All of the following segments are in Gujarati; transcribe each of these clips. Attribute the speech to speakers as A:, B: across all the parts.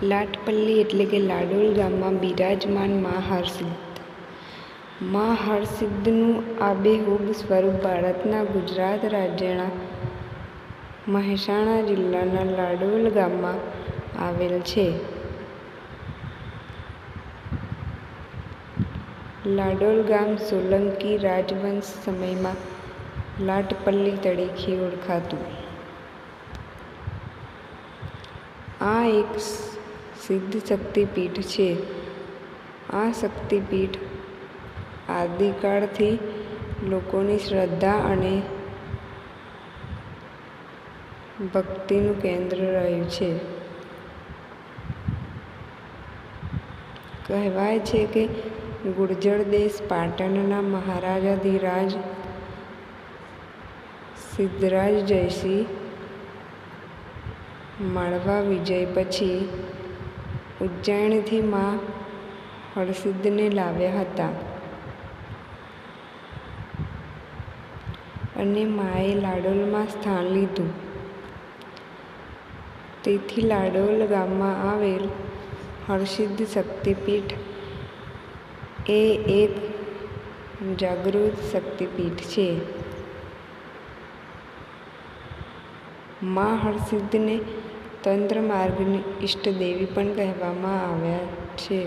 A: લાટપલ્લી એટલે કે લાડોલ ગામમાં બિરાજમાન મા હરસિદ્ધ. મા હરસિદ્ધનું આબેહૂબ સ્વરૂપ ભારતના ગુજરાત રાજ્યના મહેસાણા જિલ્લાના લાડોલ ગામમાં આવેલ છે. લાડોલ ગામ સોલંકી રાજવંશ સમયમાં લાટપલ્લી તરીકે ઓળખાતું. આ એક સિદ્ધ શક્તિપીઠ છે. આ શક્તિપીઠ આદિકાળથી લોકોની શ્રદ્ધા અને ભક્તિનું કેન્દ્ર રહ્યું છે. કહેવાય છે કે ગુર્જર દેશ પાટણના મહારાજાધિરાજ સિદ્ધરાજ જયસિંહ માળવા વિજય પછી ઉજ્જૈનથી મા હરસિદ્ધને લાવ્યા હતા અને માએ લાડોલમાં સ્થાન લીધું. તેથી લાડોલ ગામમાં આવેલ હરસિદ્ધ શક્તિપીઠ એ એક જાગૃત શક્તિપીઠ છે. મા હરસિદ્ધને તંત્ર માર્ગની ઈષ્ટદેવી પણ કહેવામાં આવ્યા છે.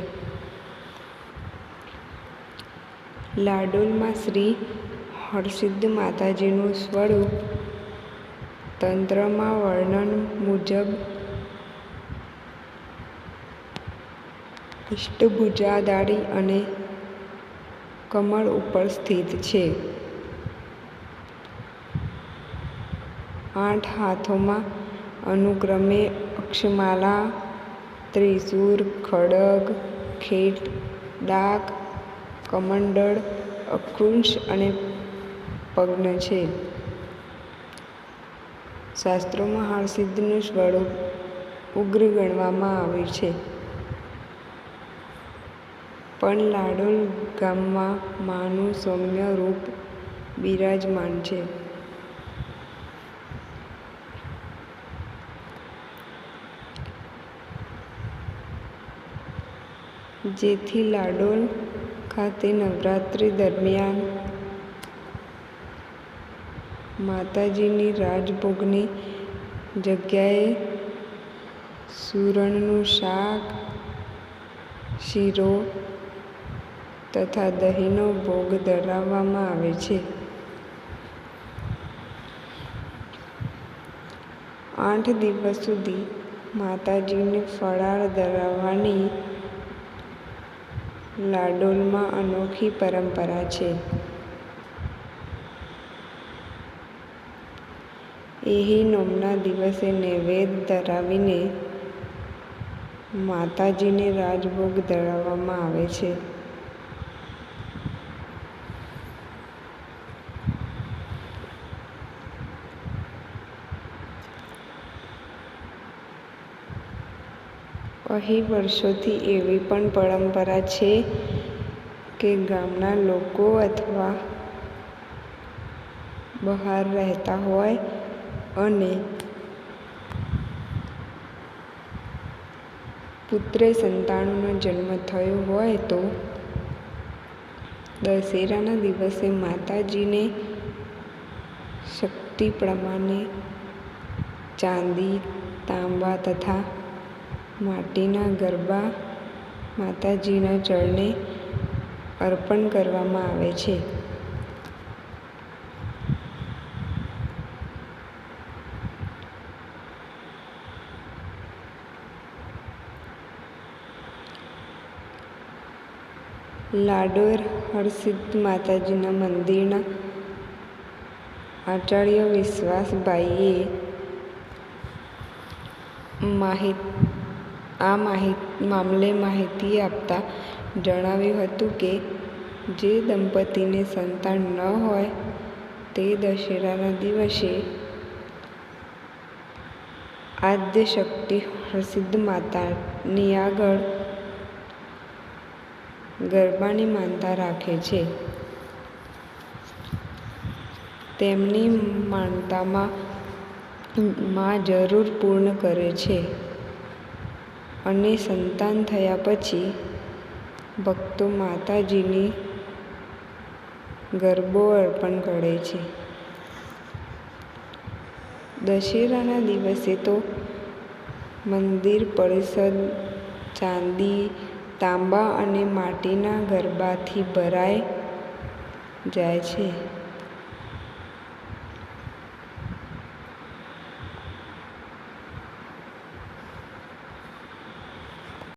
A: લાડોલમાં શ્રી હરસિદ્ધ માતાજીનું સ્વરૂપ તંત્રમાં વર્ણન મુજબ અષ્ટભુજાધારી અને કમળ ઉપર સ્થિત છે. 8 હાથોમાં અનુક્રમે અક્ષમાલા, ત્રિશૂળ, ખડગ, ખેટ, ડાક, કમંડળ, અંકુશ અને પદ્મ છે. શાસ્ત્રોમાં હરસિદ્ધનું સ્વરૂપ ઉગ્ર ગણવામાં આવ્યું છે. પણ લાડોલ ગામમાં માનું સૌમ્ય રૂપ બિરાજમાન છે. જેથી લાડોલ ખાતે નવરાત્રિ દરમિયાન માતાજીની રાજભોગની જગ્યાએ સુરણનું શાક, શીરો તથા દહીંનો ભોગ ધરાવવામાં આવે છે. 8 દિવસ સુધી માતાજીને ફરાળ ધરાવવાની લાડોલમાં અનોખી પરંપરા છે. એહી નોમના દિવસે નૈવેદ્ય ધરાવીને માતાજીને રાજભોગ ધરાવવામાં આવે છે. અહીં વર્ષોથી એવી પણ પરંપરા છે કે ગામના લોકો અથવા બહાર રહેતા હોય અને પુત્રે સંતાનોનો જન્મ થયો હોય તો દશેરાના દિવસે માતાજીને શક્તિ પ્રમાણે ચાંદી, તાંબા તથા માટીના ગરબા માતાજીના ચરણે અર્પણ કરવામાં આવે છે. લાડોલ હરસિદ્ધ માતાજીના મંદિરના આચાર્ય વિશ્વાસભાઈએ મામલે માહિતી આપતા જણાવ્યું હતું કે જે દંપતીને સંતાન ન હોય તે દશેરાના દિવસે આદ્યશક્તિ હરસિદ્ધ માતાની આગળ ગરબાની માનતા રાખે છે. તેમની માનતામાં જરૂર પૂર્ણ કરે છે. અને સંતાન થયા પછી ભક્તો માતાજીને ગરબો અર્પણ કરે છે. દશેરાના દિવસે તો મંદિર પરિસર ચાંદી, તાંબા અને માટીના ગરબાથી ભરાઈ જાય છે.